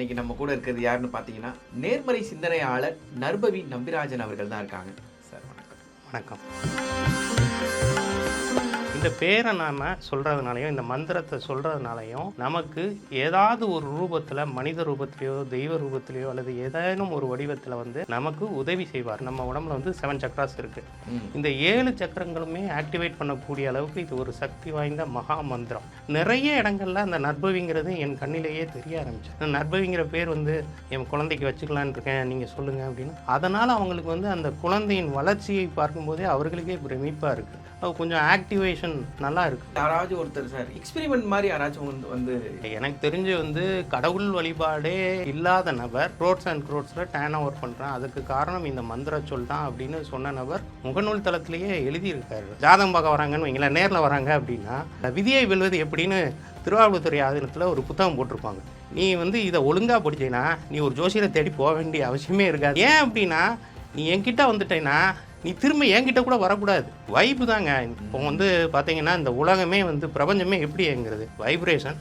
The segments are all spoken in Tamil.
இன்னைக்கு நம்ம கூட இருக்கிறது யாருன்னு பார்த்தீங்கன்னா, நேர்மறை சிந்தனையாளர் நர்பவி நம்பிராஜன் அவர்கள் தான் இருக்காங்க. சார் வணக்கம். வணக்கம். இந்த பேரை நாம் சொல்கிறதுனாலையும் இந்த மந்திரத்தை சொல்கிறதுனாலையும் நமக்கு ஏதாவது ஒரு ரூபத்தில் மனித ரூபத்திலையோ தெய்வ ரூபத்திலையோ அல்லது ஏதேனும் ஒரு வடிவத்தில் வந்து நமக்கு உதவி செய்வார். நம்ம உடம்புல வந்து 7 சக்கராஸ் இருக்குது. இந்த 7 சக்கரங்களுமே ஆக்டிவேட் பண்ணக்கூடிய அளவுக்கு இது ஒரு சக்தி வாய்ந்த மகா மந்திரம். நிறைய இடங்கள்ல அந்த நர்பவிங்கிறது என் கண்ணிலேயே தெரிய ஆரம்பிச்சு. நர்பவிங்கிற பேர் வந்து என் குழந்தைக்கு வச்சுக்கலான்னு இருக்கேன், நீங்கள் சொல்லுங்கள் அப்படின்னு. அதனால் அவங்களுக்கு வந்து அந்த குழந்தையின் வளர்ச்சியை பார்க்கும்போதே அவர்களுக்கே பிரமிப்பாக இருக்குது. அது கொஞ்சம் ஆக்டிவேஷன் நல்லா இருக்குது. யாராச்சும் ஒருத்தர் சார் எக்ஸ்பெரிமெண்ட் மாதிரி யாராச்சும் வந்து எனக்கு தெரிஞ்சு வந்து கடவுள் வழிபாடே இல்லாத நபர் க்ரோட்ஸ் அண்ட் க்ரோட்ஸில் டேன் ஓவர் பண்ணுறேன், அதுக்கு காரணம் இந்த மந்திர சொல் தான் அப்படின்னு சொன்ன நபர் முகநூல் தளத்திலேயே எழுதியிருக்காரு. ஜாதகம் பார்க்க வராங்கன்னு வைங்களேன், நேரில் வராங்க அப்படின்னா விதியை வெல்வது எப்படின்னு திருவாவூர்துறை ஆதீனத்தில் ஒரு புத்தகம் போட்டிருப்பாங்க. நீ வந்து இதை ஒழுங்காக படிச்சேன்னா நீ ஒரு ஜோசியரை தேடி போக வேண்டிய அவசியமே இருக்காது. ஏன் அப்படின்னா நீ என்கிட்ட வந்துட்டேன்னா நீ திரும்ப என்கிட்ட கூட வரக்கூடாது. வைப்பு தாங்க. இப்போ வந்து பார்த்தீங்கன்னா இந்த உலகமே வந்து பிரபஞ்சமே எப்படி இயங்குறது? Vibration,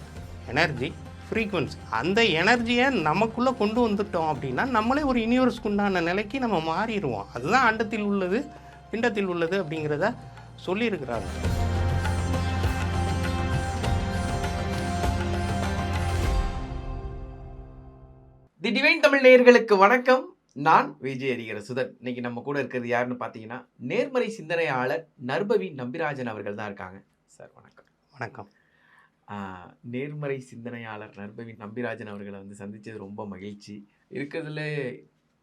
energy, frequency. அந்த எனர்ஜியை நமக்குள்ளே கொண்டு வந்துட்டோம் அப்படின்னா நம்மளே ஒரு யூனிவர்ஸ்க்கு உண்டான நிலைக்கு நம்ம மாறிடுவோம். அதுதான் அண்டத்தில் உள்ளது பிண்டத்தில் உள்ளது அப்படிங்கிறத சொல்லியிருக்கிறாங்க. தி டிவைன் தமிழ் நேயர்களுக்கு வணக்கம். நான் விஜய் அறிகிற சுதன். இன்னைக்கு நம்ம கூட இருக்கிறது யாருன்னு பார்த்தீங்கன்னா, நேர்மறை சிந்தனையாளர் நர்பவி நம்பிராஜன் அவர்கள் தான் இருக்காங்க. சார் வணக்கம். வணக்கம். நேர்மறை சிந்தனையாளர் நர்பவி நம்பிராஜன் அவர்களை வந்து சந்தித்தது ரொம்ப மகிழ்ச்சி. இருக்கிறதுல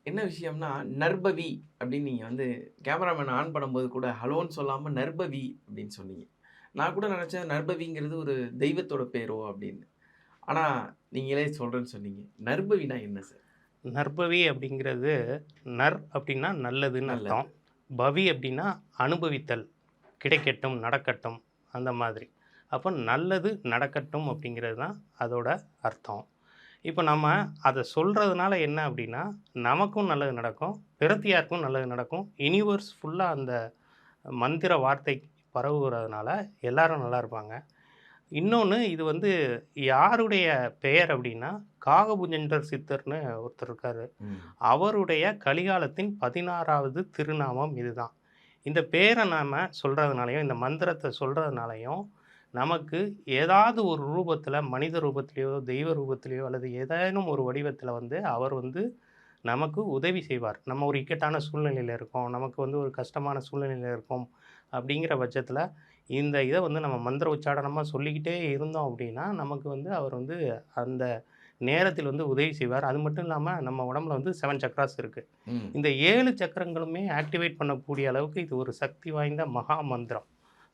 என்ன விஷயம்னா, நர்பவி அப்படின்னு நீங்கள் வந்து கேமராமேன் ஆன் பண்ணும்போது கூட ஹலோன்னு சொல்லாமல் நர்பவி அப்படின்னு சொன்னீங்க. நான் கூட நினச்சேன் நர்பவிங்கிறது ஒரு தெய்வத்தோட பேரோ அப்படின்னு. ஆனால் நீங்களே சொல்கிறேன்னு சொன்னீங்க. நர்பவினா என்ன சார்? நர்பவி அப்படிங்கிறது நர் அப்படின்னா நல்லதுன்னு அர்த்தம். பவி அப்படின்னா அனுபவித்தல், கிடைக்கட்டும், நடக்கட்டும், அந்த மாதிரி. அப்போ நல்லது நடக்கட்டும் அப்படிங்கிறது தான் அதோட அர்த்தம். இப்போ நம்ம அதை சொல்கிறதுனால என்ன அப்படின்னா நமக்கும் நல்லது நடக்கும், பிரத்தியாருக்கும் நல்லது நடக்கும். யூனிவர்ஸ் ஃபுல்லாக அந்த மந்திர வார்த்தை பரவுகிறதுனால எல்லாரும் நல்லா இருப்பாங்க. இன்னொன்று, இது வந்து யாருடைய பெயர் அப்படின்னா காகபுஜண்டர் சித்தர்னு ஒருத்தர் இருக்கார். அவருடைய கலிகாலத்தின் 16வது திருநாமம் இதுதான். இந்த பேரை நாம் சொல்கிறதுனாலையும் இந்த மந்திரத்தை சொல்கிறதுனாலையும் நமக்கு ஏதாவது ஒரு ரூபத்தில் மனித ரூபத்திலையோ தெய்வ ரூபத்திலையோ அல்லது ஏதேனும் ஒரு வடிவத்தில் வந்து அவர் வந்து நமக்கு உதவி செய்வார். நம்ம ஒரு இக்கட்டான சூழ்நிலையில் இருக்கோம், நமக்கு வந்து ஒரு கஷ்டமான சூழ்நிலையில் இருக்கோம் அப்படிங்கிற பட்சத்தில் இந்த இதை வந்து நம்ம மந்திர உச்சாடனமாக சொல்லிக்கிட்டே இருந்தோம் அப்படின்னா நமக்கு வந்து அவர் வந்து அந்த நேரத்தில் வந்து உதவி செய்வார். அது மட்டும் இல்லாமல் நம்ம உடம்புல வந்து 7 சக்கராஸ் இருக்குது. இந்த 7 சக்கரங்களுமே ஆக்டிவேட் பண்ணக்கூடிய அளவுக்கு இது ஒரு சக்தி வாய்ந்த மகா மந்திரம்.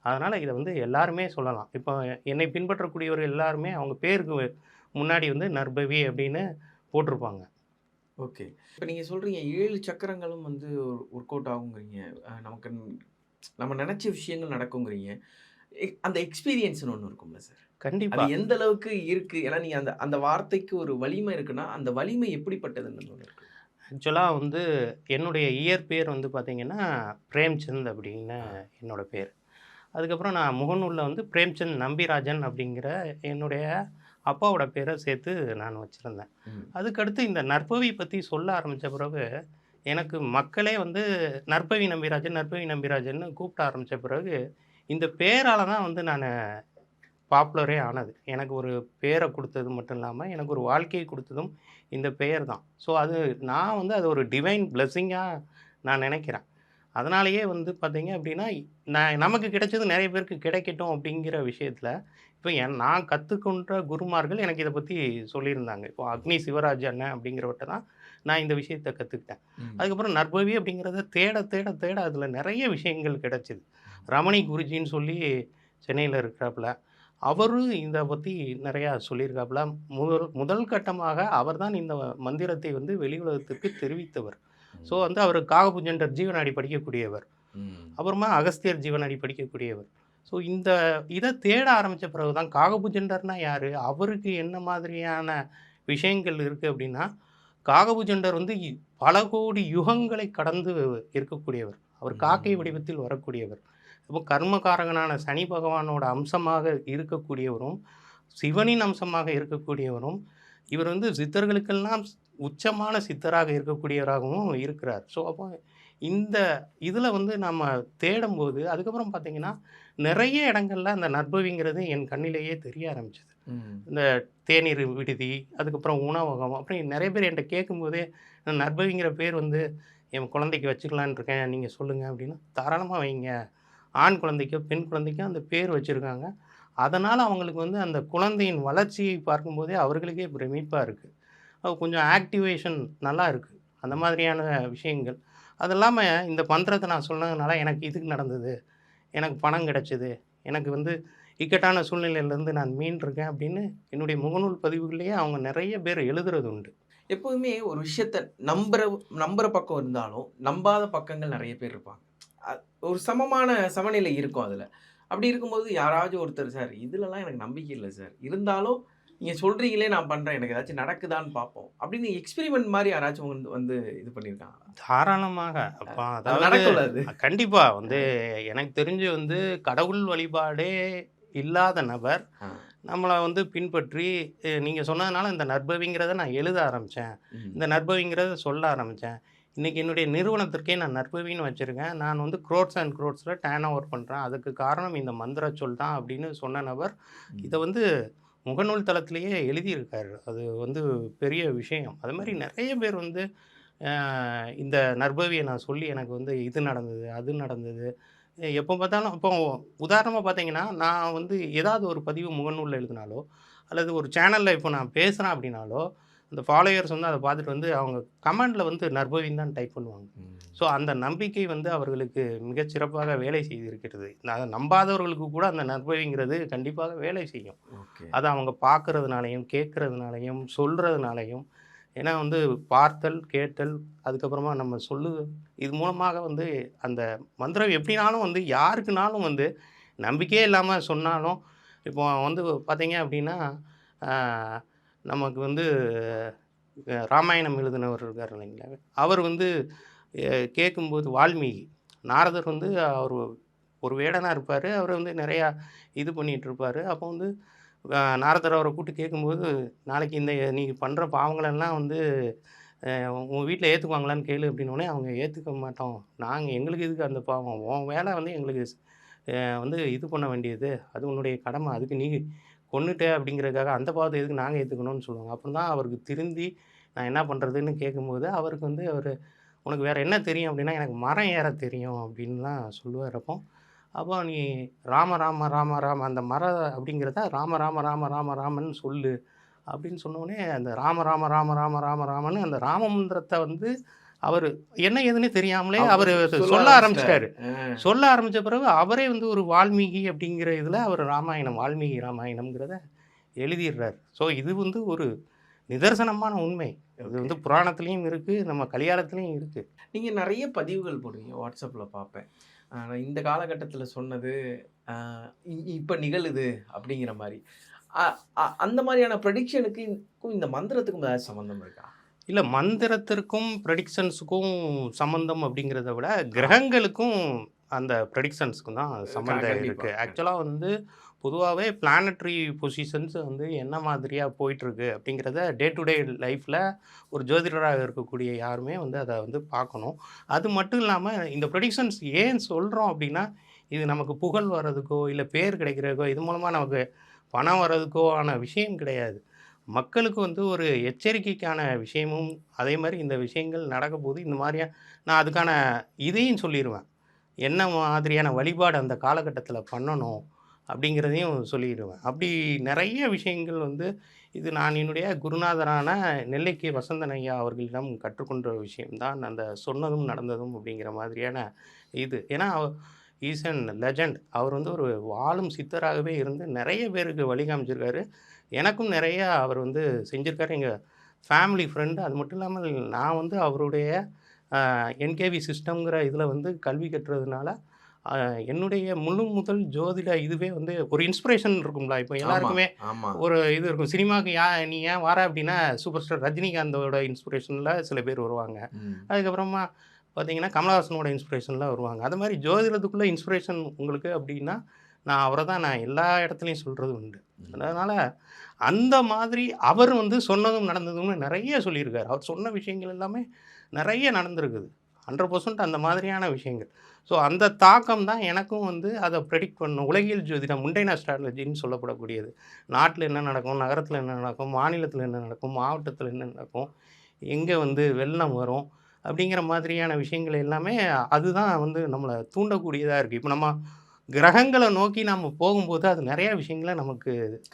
அதனால் இதை வந்து எல்லாருமே சொல்லலாம். இப்போ என்னை பின்பற்றக்கூடியவர்கள் எல்லாருமே அவங்க பேருக்கு முன்னாடி வந்து நர்பவி அப்படின்னு போட்டிருப்பாங்க. ஓகே. இப்போ நீங்கள் சொல்கிறீங்க 7 சக்கரங்களும் வந்து ஒர்க் அவுட் ஆகுங்கிறீங்க. நமக்கு நம்ம நினச்ச விஷயங்கள் நடக்குங்கிறீங்க. அந்த எக்ஸ்பீரியன்ஸ்னு ஒன்று இருக்கும்ல சார்? கண்டிப்பாக. அது எந்த அளவுக்கு இருக்குது? ஏன்னா நீங்கள் அந்த அந்த வார்த்தைக்கு ஒரு வலிமை இருக்குன்னா அந்த வலிமை எப்படிப்பட்டதுன்னு ஒன்று இருக்குது? ஆக்சுவலாக வந்து என்னுடைய இயற்பெயர் வந்து பார்த்திங்கன்னா பிரேம்சந்த் அப்படின்னு என்னோடய பேர். அதுக்கப்புறம் நான் முகநூலில் வந்து பிரேம்சந்த் நம்பிராஜன் அப்படிங்கிற என்னுடைய அப்பாவோட பேரை சேர்த்து நான் வச்சுருந்தேன். அதுக்கடுத்து இந்த நர்பவி பற்றி சொல்ல ஆரம்பித்த பிறகு எனக்கு மக்களே வந்து நர்பவி நம்பிராஜன் நர்பவி நம்பிராஜன்னு கூப்பிட ஆரம்பித்த பிறகு இந்த பேரால் தான் வந்து நான் பாப்புலரே ஆனது. எனக்கு ஒரு பேரை கொடுத்தது மட்டும் இல்லாமல் எனக்கு ஒரு வாழ்க்கையை கொடுத்ததும் இந்த பெயர் தான். ஸோ அது நான் வந்து அது ஒரு டிவைன் பிளெஸ்ஸிங்காக நான் நினைக்கிறேன். அதனாலேயே வந்து பார்த்தீங்க அப்படின்னா நமக்கு கிடைச்சது நிறைய பேருக்கு கிடைக்கட்டும் அப்படிங்கிற விஷயத்தில் இப்போ நான் கற்றுக்கொண்ட குருமார்கள் எனக்கு இதை பற்றி சொல்லியிருந்தாங்க. இப்போ அக்னி சிவராஜ் அண்ணன் அப்படிங்கிறவட்ட தான் நான் இந்த விஷயத்தை கற்றுக்கிட்டேன். அதுக்கப்புறம் நர்பவி அப்படிங்கிறத தேட தேட தேட அதில் நிறைய விஷயங்கள் கிடச்சிது. ரமணி குருஜின்னு சொல்லி சென்னையில் இருக்கிறாப்புல, அவரும் இதை பற்றி நிறையா சொல்லியிருக்காப்புல. முதல் கட்டமாக அவர் தான் இந்த மந்திரத்தை வந்து வெளி உலகத்திற்கு தெரிவித்தவர். ஸோ வந்து அவர் காகபுஜண்டர் ஜீவனாடி படிக்கக்கூடியவர், அப்புறமா அகஸ்தியர் ஜீவனாடி படிக்கக்கூடியவர். ஸோ இந்த இதை தேட ஆரம்பித்த பிறகு தான் காகபுஜண்டர்னா யார், அவருக்கு என்ன மாதிரியான விஷயங்கள் இருக்குது அப்படின்னா, காகபுஜண்டர் வந்து பல கோடி யுகங்களை கடந்து இருக்கக்கூடியவர். அவர் காக்கை வடிவத்தில் வரக்கூடியவர். இப்போ கர்மகாரகனான சனி பகவானோட அம்சமாக இருக்கக்கூடியவரும் சிவனின் அம்சமாக இருக்கக்கூடியவரும் இவர் வந்து சித்தர்களுக்கெல்லாம் உச்சமான சித்தராக இருக்கக்கூடியவராகவும் இருக்கிறார். ஸோ அப்போ இந்த இதில் வந்து நம்ம தேடும்போது அதுக்கப்புறம் பார்த்தீங்கன்னா, நிறைய இடங்கள்ல அந்த நற்பவிங்கிறது என் கண்ணிலேயே தெரிய ஆரம்பிச்சது. ம். இந்த தேநீர் விடுதி, அதுக்கப்புறம் உணவகம், அப்புறம் நிறைய பேர் என்ட்ட கேட்கும்போதே, நற்பவிங்கிற பேர் வந்து என் குழந்தைக்கு வச்சுக்கலான்னு இருக்கேன். நீங்க சொல்லுங்க அப்படின்னா, தாராளமா வைங்க. ஆண் குழந்தைக்கோ, பெண் குழந்தைக்கோ அந்த பேர் வச்சிருக்காங்க. அதனால அவங்களுக்கு வந்து அந்த குழந்தையின் வளர்ச்சியை பார்க்கும்போதே அவர்களுக்கே பிரமிப்பா இருக்கு. கொஞ்சம் ஆக்டிவேஷன் நல்லா இருக்கு. அந்த மாதிரியான விஷயங்கள். அது இல்லாம இந்த மந்திரத்த நான் சொன்னதுனால எனக்கு இது நடந்தது. எனக்கு பணம் கிடைச்சது. எனக்கு வந்து இக்கட்டான சூழ்நிலையிலேருந்து நான் மீண்டுருக்கேன் அப்படின்னு என்னுடைய முகநூல் பதிவுகள்லேயே அவங்க நிறைய பேர் எழுதுறது உண்டு. எப்போதுமே ஒரு விஷயத்த நம்புற நம்புற பக்கம் இருந்தாலும், நம்பாத பக்கங்கள் நெறைய பேர் இருப்பாங்க. அ ஒரு சமமான சமநிலை இருக்கும் அதுல. அப்படி இருக்கும்போது யாராச்சும் ஒருத்தர், "சார் இதுலலாம் எனக்கு நம்பிக்கை இல்ல சார். இருந்தாலும் நீங்க சொல்றீங்களே நான் பண்றேன். எனக்கு ஏதாச்சும் நடக்குதான்னு பார்ப்போம்." அப்படின்னு எக்ஸ்பெரிமெண்ட் மாரி யாராச்சும் வந்து வந்து இது பண்ணியிருக்காங்களா? தாராளமாக. அப்ப அது அதாவது நடக்கும்ல அது? கண்டிப்பா வந்து அ, எனக்கு தெரிஞ்சு வந்து கடவுள் வழிபாடே இல்லாத நபர் ஆ. நம்மள வந்து பின்பற்றி நீங்க சொன்னதுனால இந்த நற்பவிங்கிறத நான் எழுத ஆரம்பிச்சேன். ம். இந்த நற்பவிங்கிறத சொல்ல ஆரம்பிச்சேன். இன்னைக்கு என்னுடைய நிறுவனத்திற்கே நான் நற்பவின்னு வச்சிருக்கேன். நான் வந்து குரோட்ஸ் அண்ட் குரோட்ஸ்ல டர்ன் ஓவர் பண்றேன். அதுக்கு காரணம் இந்த மந்திர சொல் தான் அப்படின்னு சொன்ன நபர், இத ம். வந்து முகநூல் தளத்திலேயே எழுதியிருக்காரு. அது வந்து பெரிய விஷயம். அது மாரி ம். நெறைய பேர் வந்து இந்த நற்பவிய நான் சொல்லி எனக்கு வந்து இது நடந்தது, அது நடந்தது. எப்போ பார்த்தாலும் இப்போ உதாரணமா பார்த்தீங்கன்னா, நான் வந்து ஏதாவது ஒரு பதிவு முகநூல்ல எழுதினாலோ, அல்லது ஒரு சேனல்ல இப்போ நான் பேசுறேன் அப்படின்னாலோ, அந்த ஃபாலோயர்ஸ் வந்து அத பார்த்துட்டு வந்து அவங்க கமெண்ட்ல வந்து நற்பவின்னு தான் டைப் பண்ணுவாங்க. ம். ஸோ அந்த நம்பிக்கை வந்து அவர்களுக்கு மிகச் சிறப்பாக வேலை செய்திருக்கிறது. நம்பாதவர்களுக்கு கூட அந்த நற்பவிங்கிறது கண்டிப்பாக வேலை செய்யும். ஓகே. அத அவங்க பார்க்கறதுனாலயும், கேட்கறதுனாலயும், சொல்றதுனாலயும் ஏன்னா வந்து பார்த்தல், கேட்டல், அதுக்கப்புறமா நம்ம இது மூலமாக வந்து அந்த மந்திரம் எப்படினாலும் வந்து யாருக்குனாலும் வந்து நம்பிக்கையே இல்லாம சொன்னாலும், இப்போ வந்து பார்த்தீங்க அப்படின்னா, ஆ நமக்கு வந்து ராமாயணம் எழுதினவர் இருக்கார் இல்லைங்களா? அவர் வந்து கேட்கும்போது வால்மீகி, நாரதர் வந்து அவரு ஒரு வேடனா இருப்பாரு. அவரு வந்து நிறையா இது பண்ணிட்டுருப்பாரு. அப்போ வந்து நாரதர் அவர கூப்பிட்டு கேட்கும்போது, "நாளைக்கு இந்த நீ பண்ற பாவங்களெல்லாம் வந்து உன் வீட்ல ஏத்துக்குவாங்களான்னு கேளு" அப்படின்னோனே, அவங்க ஏத்துக்க மாட்டோம். எங்களுக்கு எதுக்கு அந்த பாவம்? உன் வேலை வந்து எங்களுக்கு வந்து இது பண்ண வேண்டியது. அது உன்னுடைய கடமை. அதுக்கு நீ கொன்னுட்ட அப்படிங்கிறதுக்காக அந்த பாவத்த எதுக்கு நாங்க ஏத்துக்கணும்னு சொல்லுவாங்க. அப்புறம் தான் அவருக்கு திருந்தி, நான் என்ன பண்றதுன்னு கேட்கும்போது, அவருக்கு வந்து "உனக்கு வேற என்ன தெரியும்?" அப்படின்னா, "எனக்கு மரம் ஏற தெரியும்" அப்படின்லாம் சொல்லுவாரு அப்போ. அப்போ "நீ ராம ராம ராம ராம அந்த அப்படிங்கிறத ராம ராம ராம ராம ராமன்னு சொல்லு" அப்படின்னு சொன்னோனே, அந்த ராம ராம ராம ராம ராம ராமன்னு அந்த ராம மந்திரத்த வந்து அவரு என்ன ஏதுன்னே தெரியாமலே அவர் அவரு சொல்ல சொல்ல ஆரம்பிச்சுட்டாரு. ஆரம்பிச்சுட்டாரு. சொல்ல ஆரம்பிச்ச பிறகு அவரே வந்து ஒரு வால்மீகி அப்படிங்கிற இதுல அவர் ராமாயணம், வால்மீகி ராமாயணம்ங்கிறத எழுதிடுறாரு. ஸோ இது வந்து ஒரு நிதர்சனமான உண்மை. இது ஓகே. வந்து புராணத்திலயும் இருக்கு, நம்ம கலிகாலத்திலயும் இருக்கு. நீங்க நெறைய பதிவுகள் போடுவீங்க. WhatsAppல பார்ப்பேன். நான் இந்த காலகட்டத்தில சொன்னது, அ இப்ப நிகழுது அப்படிங்கிற மாரி. அ அ அந்த மாரியான ப்ரெடிக்ஷனுக்கும் இந்த மந்திரத்துக்கும் ஏதாச்சும் சம்மந்தம் இருக்கா? இல்ல மந்திரத்திற்கும், ப்ரெடிக்ஷன்ஸுக்கும் சம்மந்தம் அப்படிங்கிறத விட, ஆ. கிரகங்களுக்கும் அந்த ப்ரெடிக்ஷன்ஸ்க்கும் தான் சம்மந்தம் கண்டிப்பா. இருக்கு. ஆக்சுவலா வந்து பொதுவாவே பிளானட்டரி பொசிஷன்ஸ் வந்து என்ன மாதிரியா போயிட்டுருக்கு அப்படிங்கிறத டே டு டே லைஃப்ல ஒரு ஜோதிடராக இருக்கக்கூடிய யாருமே வந்து அத வந்து பார்க்கணும். அது மட்டும் இல்லாம இந்த ப்ரெடிக்ஷன்ஸ் ஏன் சொல்றோம் அப்படின்னா, இது நமக்கு புகழ் வர்றதுக்கோ, இல்ல பேர் கிடைக்கிறதுக்கோ, இது மூலமா நமக்கு பணம் வர்றதுக்கோ ஆன விஷயம் கிடையாது. மக்களுக்கு வந்து ஒரு எச்சரிக்கைக்கான விஷயமும், அதே மாரி இந்த விஷயங்கள் நடக்கப்போது, இந்த மாரியா நான் அதுக்கான இதையும் சொல்லிருவேன். என்ன மாதிரியான வழிபாடு அந்த காலகட்டத்தில பண்ணணும், அப்படிங்கிறதையும் சொல்லிருவேன். அப்படி நெறைய விஷயங்கள் வந்து இது நான் என்னுடைய குருநாதரான நெல்லை கே. வசந்தன் ஐயா அவர்களிடம் கற்றுக்கொண்ட விஷயம் தான் அந்த சொன்னதும், நடந்ததும் அப்படிங்கிற மாதிரியான இது. ஏன்னா, இஸ் அன் லெஜண்ட். அவர் வந்து ஒரு வாழும் சித்தராகவே இருந்து நெறைய பேருக்கு வழி காமிச்சிருக்காரு. எனக்கும் நெறைய அவர் வந்து செஞ்சிருக்காரு. எங்க ஃபேமிலி ஃப்ரெண்ட். அது மட்டும் இல்லாமல் நான் வந்து அவருடைய என்கேவி சிஸ்டம்ங்கிற இதில வந்து கல்வி கற்றதுனால, அ என்னுடைய முழு முதல் ஜோதிட இதுவே வந்து ஒரு இன்ஸ்பிரேஷன் இருக்கும்ல. இப்போ ஆமா, எல்லாருக்குமே ஆமா. ஒரு இது இருக்கும். சினிமாவுக்கு நீ ஏன் வர அப்டின்னா, சூப்பர் ஸ்டார் ரஜினிகாந்தோட இன்ஸ்பிரேஷன்ல சில பேர் வருவாங்க. ம். அதுக்கப்புறமா பார்த்தீங்கன்னா, கமலஹாசனோட இன்ஸ்பிரேஷன்ல வருவாங்க. அது மாரி ஜோதிடத்துக்குள்ள இன்ஸ்பிரேஷன் உங்களுக்கு அப்டின்னா, நான் அவரை தான் நான் எல்லா இடத்துலையும் சொல்கிறது உண்டு. அதனால் அந்த மாதிரி அவர் வந்து சொன்னதும் நடந்ததும்னு நிறைய சொல்லியிருக்காரு. அவர் சொன்ன விஷயங்கள் எல்லாமே நிறைய நடந்திருக்குது. 100% அந்த மாதிரியான விஷயங்கள். ஸோ அந்த தாக்கம் தான் எனக்கும் வந்து அதை ப்ரெடிக்ட் பண்ணணும். உலகியல் ஜோதிடம் முண்டைன் அஸ்ட்ராலஜின்னு சொல்லப்படக்கூடியது. நாட்டில் என்ன நடக்கும், நகரத்தில் என்ன நடக்கும், மாநிலத்தில் என்ன நடக்கும், மாவட்டத்தில் என்ன நடக்கும், எங்கே வந்து வெள்ளம் வரும் அப்படிங்கிற மாதிரியான விஷயங்கள் எல்லாமே அதுதான் வந்து நம்மளை தூண்டக்கூடியதாக இருக்குது. இப்போ நம்ம கிரகங்களை நோக்கி நம்ம போகும்போது அது நிறைய விஷயங்களை நமக்கு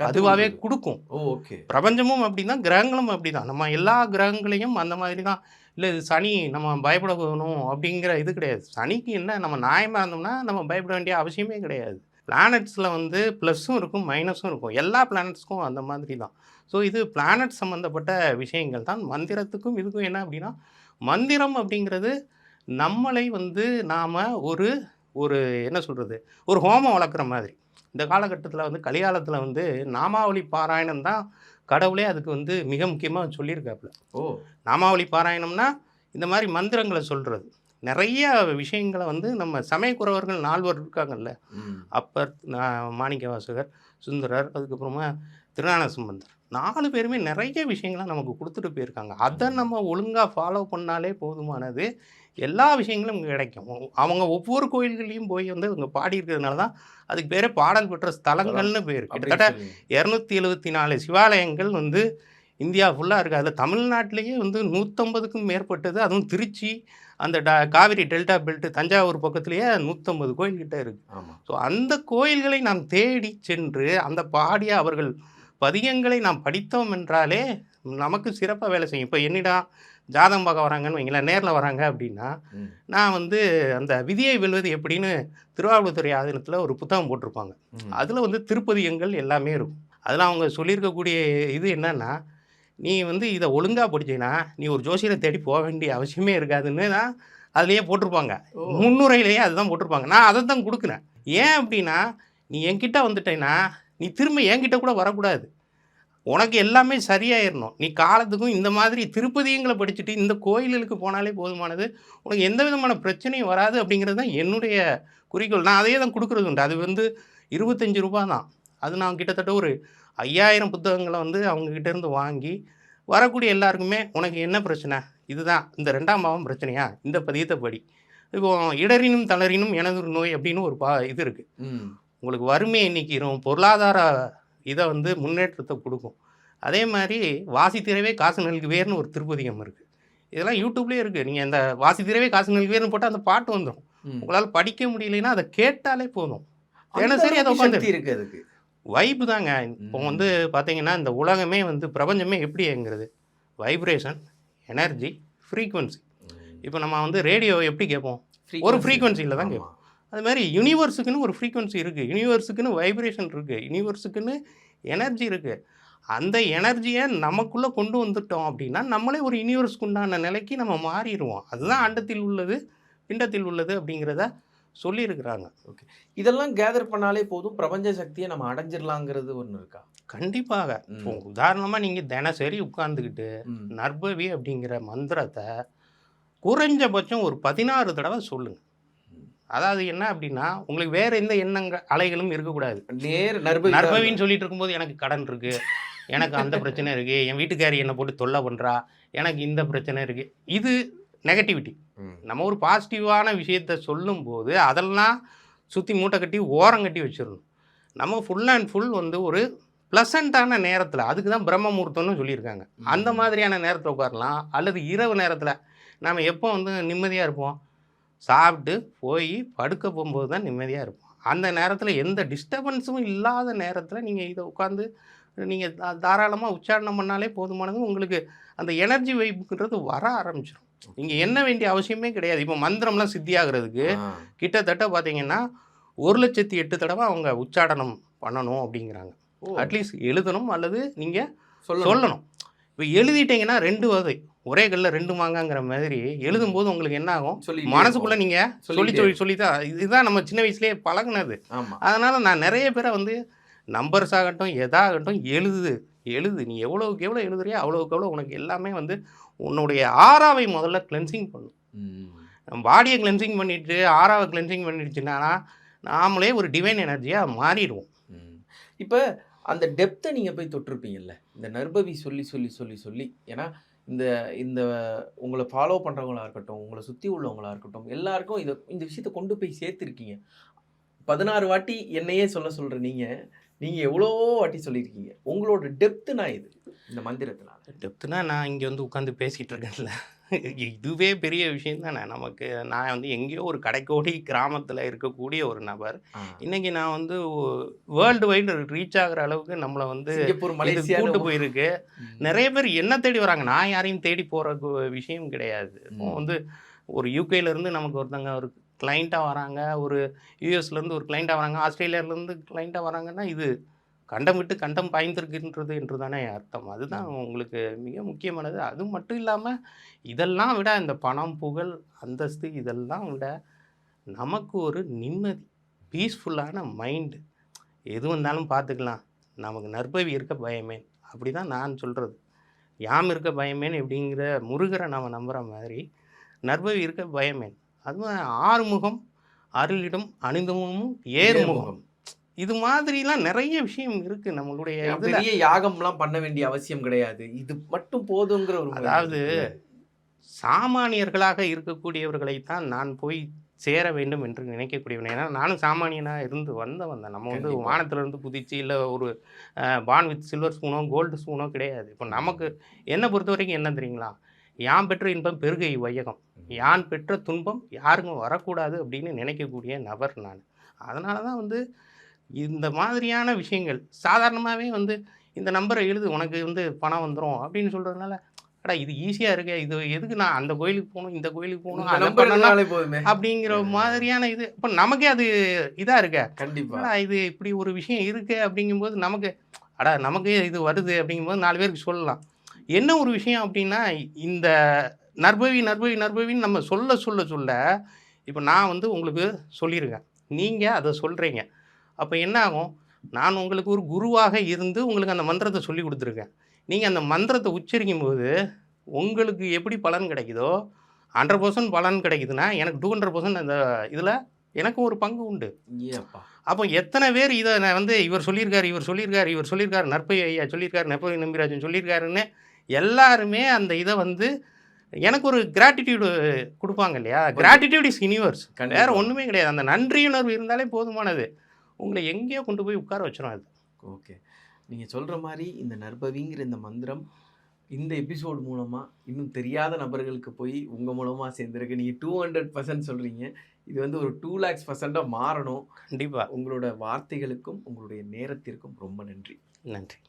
அதுவாகவே கொடுக்கும். ஓகே. பிரபஞ்சமும் அப்படி தான், கிரகங்களும் அப்படி தான். நம்ம எல்லா கிரகங்களையும் அந்த மாதிரி தான். இல்லை இது சனி நம்ம பயப்பட போகணும் அப்படிங்கிற இது கிடையாது. சனிக்கு என்ன நம்ம நியாயமாக இருந்தோம்னா நம்ம பயப்பட வேண்டிய அவசியமே கிடையாது. பிளானட்ஸில் வந்து ப்ளஸ்ஸும் இருக்கும் மைனஸும் இருக்கும். எல்லா பிளானட்ஸ்க்கும் அந்த மாதிரி தான். ஸோ இது பிளானட் சம்மந்தப்பட்ட விஷயங்கள் தான். மந்திரத்துக்கும் இதுக்கும் என்ன அப்படின்னா, மந்திரம் அப்படிங்கிறது நம்மளை வந்து நாம் ஒரு ஒரு என்ன சொல்கிறது, ஒரு ஹோமம் வளர்க்குற மாதிரி. இந்த காலகட்டத்தில் வந்து கலிகாலத்தில் வந்து நாமாவளி பாராயணம் தான் கடவுளே அதுக்கு வந்து மிக முக்கியமாக சொல்லியிருக்காப்புல. நாமாவளி பாராயணம்னா இந்த மாதிரி மந்திரங்களை சொல்கிறது. நிறைய விஷயங்களை வந்து நம்ம சமயக்குறவர்கள் 4 இருக்காங்கல்ல, அப்பர், மாணிக்கவாசகர், சுந்தரர், அதுக்கப்புறமா திருஞான சம்பந்தர், 4 பேருமே நிறைய விஷயங்களை நமக்கு கொடுத்துட்டு போயிருக்காங்க. அதை நம்ம ஒழுங்காக ஃபாலோ பண்ணாலே போதுமானது. எல்லா விஷயங்களும் கிடைக்கும். அவங்க ஒவ்வொரு கோயில்களையும் போய் வந்து அவங்க பாடியிருக்கிறதுனால தான் அதுக்கு பேரே பாடல் பெற்ற ஸ்தலங்கள்னு பேர். கிட்டத்தட்ட 274 சிவாலயங்கள் வந்து இந்தியா ஃபுல்லாக இருக்குது. அதில் தமிழ்நாட்டிலேயே வந்து 150க்கும் மேற்பட்டது. அதுவும் திருச்சி, அந்த காவிரி டெல்டா பெல்ட், தஞ்சாவூர் பக்கத்துலேயே 150 கோயில்கிட்ட இருக்குது. ஸோ அந்த கோயில்களை நாம் தேடி சென்று அந்த பாடிய அவர்கள் பதிகங்களை நாம் படித்தோம் என்றாலே நமக்கு சிறப்பாக வேலை செய்யும். இப்போ என்னிடம் ஜாதகம் பார்க்க வராங்கன்னு வைங்களேன், நேரில் வராங்க அப்படின்னா, நான் வந்து அந்த விதியை வெல்வது எப்படின்னு திருவாவடுதுறை ஆதீனத்தில் ஒரு புத்தகம் போட்டிருப்பாங்க. அதில் வந்து திருப்பதிகங்கள் எல்லாமே இருக்கும். அதில் அவங்க சொல்லியிருக்கக்கூடிய இது என்னன்னா, நீ வந்து இதை ஒழுங்காக படிச்சீங்கன்னா நீ ஒரு ஜோசியரை தேடி போக வேண்டிய அவசியமே இருக்காதுன்னு தான் அதுலேயே போட்டிருப்பாங்க. முன்னுரையிலேயே அதுதான் போட்டிருப்பாங்க. நான் அதை தான் கொடுக்குறேன். ஏன் அப்படின்னா, நீ என்கிட்ட வந்துட்டேன்னா நீ திரும்ப என்கிட்ட கூட வரக்கூடாது. உனக்கு எல்லாமே சரியாயிடணும். நீ காலத்துக்கும் இந்த மாதிரி திருப்பதியங்களை படிச்சுட்டு இந்த கோயில்களுக்கு போனாலே போதுமானது. உனக்கு எந்த விதமான பிரச்சனையும் வராது அப்படிங்கிறது தான் என்னுடைய குறிக்கோள். நான் அதையே தான் கொடுக்குறது உண்டு. அது வந்து ₹25 தான். அது நான் கிட்டத்தட்ட ஒரு 5000 புத்தகங்களை வந்து அவங்கக்கிட்ட இருந்து வாங்கி வரக்கூடிய எல்லாருக்குமே, உனக்கு என்ன பிரச்சனை, இதுதான் இந்த 2ஆம் பாவம் பிரச்சனையா, இந்த பதியத்தை படி. இப்போ இடரினும் தளரினும் எனதொரு நோய் அப்படின்னு ஒரு இது இருக்குது. உங்களுக்கு வறுமையை நீக்கிரும், பொருளாதார இதை வந்து முன்னேற்றத்தை கொடுக்கும். அதே மாதிரி வாசி திரவே காசு நல்குவேர்னு ஒரு திருப்பதிகம் இருக்குது. இதெல்லாம் யூடியூப்லேயே இருக்குது. நீங்கள் இந்த வாசி திரவே காசு நல்குவேர்னு போட்டால் அந்த பாட்டு வந்துடும். உங்களால் படிக்க முடியலைன்னா அதை கேட்டாலே போதும். தினசரி அதை உட்காந்து இருக்குது. அதுக்கு வைப்பு தாங்க. இப்போ வந்து பார்த்தீங்கன்னா இந்த உலகமே வந்து பிரபஞ்சமே எப்படி இயங்குறது, வைப்ரேஷன், எனர்ஜி, ஃப்ரீக்குவன்சி. இப்போ நம்ம வந்து ரேடியோ எப்படி கேட்போம், ஒரு ஃப்ரீக்குவன்சியில் தான் கேட்போம். அது மாதிரி யூனிவர்ஸுக்குன்னு ஒரு ஃப்ரீக்குவன்சி இருக்குது, யூனிவர்ஸுக்குன்னு வைப்ரேஷன் இருக்குது, யூனிவர்ஸுக்குன்னு எனர்ஜி இருக்குது. அந்த எனர்ஜியை நமக்குள்ளே கொண்டு வந்துட்டோம் அப்படின்னா நம்மளே ஒரு யூனிவர்ஸ்க்கு உண்டான நிலைக்கு நம்ம மாறிடுவோம். அதுதான் அண்டத்தில் உள்ளது பிண்டத்தில் உள்ளது அப்படிங்கிறத சொல்லியிருக்கிறாங்க. ஓகே, இதெல்லாம் கேதர் பண்ணாலே போதும், பிரபஞ்ச சக்தியை நம்ம அடைஞ்சிடலாங்கிறது ஒன்று இருக்கா? கண்டிப்பாக. இப்போ உதாரணமாக நீங்கள் தினசரி உட்கார்ந்துக்கிட்டு நர்பவி அப்படிங்கிற மந்திரத்தை குறைஞ்சபட்சம் ஒரு 16 தடவை சொல்லுங்கள். அதாவது என்ன அப்படின்னா, உங்களுக்கு வேற எந்த எண்ணங்கள் அலைகளும் இருக்கக்கூடாது. நர்பவின்னு சொல்லிட்டு இருக்கும்போது எனக்கு கடன் இருக்கு, எனக்கு அந்த பிரச்சனை இருக்கு, என் வீட்டுக்காரி என்னை போட்டு தொல்லை பண்ணுறா, எனக்கு இந்த பிரச்சனை இருக்கு, இது நெகட்டிவிட்டி. நம்ம ஒரு பாசிட்டிவான விஷயத்த சொல்லும்போது அதெல்லாம் சுற்றி மூட்டை கட்டி ஓரம் கட்டி வச்சிடணும். நம்ம ஃபுல் அண்ட் ஃபுல் வந்து ஒரு ப்ளசண்ட்டான நேரத்தில், அதுக்கு தான் பிரம்ம முகூர்த்தம்னு சொல்லியிருக்காங்க, அந்த மாதிரியான நேரத்தில் உட்காரலாம். அல்லது இரவு நேரத்தில் நாம் எப்போ வந்து நிம்மதியாக இருப்போம், சாப்பிட்டு போய் படுக்க போகும்போது தான் நிம்மதியாக இருப்போம். அந்த நேரத்தில் எந்த டிஸ்டர்பன்ஸும் இல்லாத நேரத்தில் நீங்கள் இதை உட்காந்து நீங்கள் தாராளமாக உச்சாரணம் பண்ணாலே போதுமானது. உங்களுக்கு அந்த எனர்ஜி வைப்புன்றது வர ஆரம்பிச்சிடும். நீங்கள் என்ன வேண்டிய அவசியமே கிடையாது. இப்போ மந்திரம்லாம் சித்தியாகிறதுக்கு கிட்டத்தட்ட பார்த்தீங்கன்னா 1,08,000 தடவை அவங்க உச்சாடனம் பண்ணணும் அப்படிங்கிறாங்க. அட்லீஸ்ட் எழுதணும் அல்லது நீங்கள் சொல்லணும். இப்போ எழுதிட்டீங்கன்னா 2 வகை, ஒரே கல்ல 2 மாங்காங்கிற மாதிரி எழுதும்போது உங்களுக்கு என்ன ஆகும், மனசுக்குள்ளே நீங்கள் சொல்லி தான். இதுதான் நம்ம சின்ன வயசுலேயே பழகுனது. அதனால் நான் நிறைய பேரை வந்து நம்பர்ஸ் ஆகட்டும் எதாகட்டும் எழுது நீ எவ்வளோக்கு எவ்வளோ எழுதுறியோ அவ்வளோக்கு எவ்வளோ உனக்கு எல்லாமே வந்து உன்னுடைய ஆறாவை முதல்ல கிளென்சிங் பண்ணும். பாடியை கிளென்சிங் பண்ணிவிட்டு ஆறாவை கிளென்சிங் பண்ணிடுச்சுன்னா நாமளே ஒரு டிவைன் எனர்ஜியாக மாறிடுவோம். இப்போ அந்த டெப்த்தை நீங்கள் போய் தொட்டிருப்பீங்கல்ல, இந்த நர்பவி சொல்லி சொல்லி சொல்லி சொல்லி. ஏன்னா இந்த இந்த உங்களை ஃபாலோ பண்ணுறவங்களா இருக்கட்டும், உங்களை சுற்றி உள்ளவங்களா இருக்கட்டும், எல்லாருக்கும் இந்த விஷயத்தை கொண்டு போய் சேர்த்துருக்கீங்க. 16 வாட்டி என்னையே சொல்ல சொல்கிற நீங்கள் எவ்வளவோ வாட்டி சொல்லியிருக்கீங்க. உங்களோட டெப்த்துனா இது இந்த மந்திரத்தினால? டெப்த்துனா நான் இங்கே வந்து உட்காந்து பேசிகிட்டு இருக்கேன்ல, இதுவே பெரிய விஷயம் தானே நமக்கு. நான் வந்து எங்கேயோ ஒரு கடைக்கோடி கிராமத்தில் இருக்கக்கூடிய ஒரு நபர். இன்னைக்கு நான் வந்து வேர்ல்டு வைடு ரீச் ஆகிற அளவுக்கு நம்மளை வந்து சிங்கப்பூர், இது மலேசியா கூட்டு போயிருக்கு. நிறைய பேர் என்ன தேடி வராங்க, நான் யாரையும் தேடி போகிற விஷயம் கிடையாது. இப்போ வந்து ஒரு யூகேலேருந்து நமக்கு ஒருத்தங்க ஒரு கிளைண்ட்டாக வராங்க, ஒரு யூஎஸ்லேருந்து ஒரு கிளைண்ட்டாக வராங்க, ஆஸ்திரேலியாவிலேருந்து கிளைண்ட்டாக வராங்கன்னா இது கண்டம் விட்டு கண்டம் பாய்ந்திருக்கின்றது என்று தானே அர்த்தம். அதுதான் உங்களுக்கு மிக முக்கியமானது. அது மட்டும் இல்லாமல் இதெல்லாம் விட இந்த பணம், புகழ், அந்தஸ்து இதெல்லாம் விட நமக்கு ஒரு நிம்மதி, பீஸ்ஃபுல்லான மைண்டு. எது வந்தாலும் பார்த்துக்கலாம், நமக்கு நற்பவி இருக்க பயமேன். அப்படி தான் நான் சொல்கிறது. யாம் இருக்க பயமேன் அப்படிங்கிற முருகரை நம்ம நம்புகிற மாதிரி நற்பவி இருக்க பயமேன். அதுவும் ஆறுமுகம் அருளிடும் அணிந்தமும் ஏறுமுகம். இது மாதிரிலாம் நிறைய விஷயம் இருக்கு நம்மளுடைய இதுல. பெரிய யாகம்லாம் பண்ண வேண்டிய அவசியம் கிடையாது, இது மட்டும் போதுங்கிற ஒரு. அதாவது சாமானியர்களாக இருக்கக்கூடியவர்களைத்தான் நான் போய் சேர வேண்டும் என்று நினைக்கக்கூடியவன். ஏன்னா நானும் சாமானியனாக இருந்து வந்தேன். நம்ம வந்து வானத்திலிருந்து குதிச்சு இல்லை ஒரு பான் வித் சில்வர் ஸ்பூனோ கோல்டு ஸ்பூனோ கிடையாது. இப்போ நமக்கு என்னை பொறுத்த வரைக்கும் என்ன தெரியுங்களா, யான் பெற்ற இன்பம் பெருகை வையகம், யான் பெற்ற துன்பம் யாருக்கும் வரக்கூடாது அப்படின்னு நினைக்கக்கூடிய நபர் நான். அதனால தான் வந்து இந்த மாதிரியான விஷயங்கள் சாதாரணமாகவே வந்து இந்த நம்பரை எழுது உனக்கு வந்து பணம் வந்துடும் அப்படின்னு சொல்கிறதுனால, அடா இது ஈஸியாக இருக்கு, இது எதுக்கு நான் அந்த கோயிலுக்கு போகணும் இந்த கோயிலுக்கு போகணும் அதை பண்ணணும் அப்படிங்கிற மாதிரியான இது. இப்போ நமக்கே அது இதாக இருக்க. கண்டிப்பாக இது இப்படி ஒரு விஷயம் இருக்கு அப்படிங்கும்போது நமக்கு நமக்கு இது வருது அப்படிங்கும்போது 4 பேருக்கு சொல்லலாம். என்ன ஒரு விஷயம் அப்படின்னா, இந்த நற்பவி நற்பவி நற்பவின்னு நம்ம சொல்ல சொல்ல சொல்ல இப்போ நான் வந்து உங்களுக்கு சொல்லியிருக்கேன், நீங்கள் அதை சொல்கிறீங்க. அப்போ என்ன ஆகும், நான் உங்களுக்கு ஒரு குருவாக இருந்து உங்களுக்கு அந்த மந்திரத்தை சொல்லி கொடுத்துருக்கேன். நீங்கள் அந்த மந்திரத்தை உச்சரிக்கும் போது உங்களுக்கு எப்படி பலன் கிடைக்குதோ 100% பலன் கிடைக்குதுன்னா எனக்கு 200% அந்த இதில் எனக்கு ஒரு பங்கு உண்டு. அப்போ எத்தனை பேர் இதை வந்து இவர் சொல்லியிருக்காரு இவர் சொல்லியிருக்காரு இவர் சொல்லியிருக்காரு நற்பவி ஐயா சொல்லியிருக்காரு நற்பவி நம்பிராஜன் சொல்லியிருக்காருன்னு எல்லாருமே அந்த இதை வந்து எனக்கு ஒரு கிராட்டிடியூடு கொடுப்பாங்க இல்லையா. கிராட்டிடியூட் இஸ் யூனிவர்ஸ், வேறு ஒன்றுமே கிடையாது. அந்த நன்றியுணர்வு இருந்தாலே போதுமானது, உங்களை எங்கேயோ கொண்டு போய் உட்கார வச்சிடும் அது. ஓகே, நீங்கள் சொல்கிற மாதிரி இந்த நற்பவிங்கிற இந்த மந்திரம் இந்த எபிசோடு மூலமாக இன்னும் தெரியாத நபர்களுக்கு போய் உங்கள் மூலமாக சேர்ந்துருக்கு. நீங்கள் 200% சொல்கிறீங்க, இது வந்து ஒரு 2,00,000% மாறணும். கண்டிப்பாக. உங்களோட வார்த்தைகளுக்கும் உங்களுடைய நேரத்திற்கும் ரொம்ப நன்றி. நன்றி.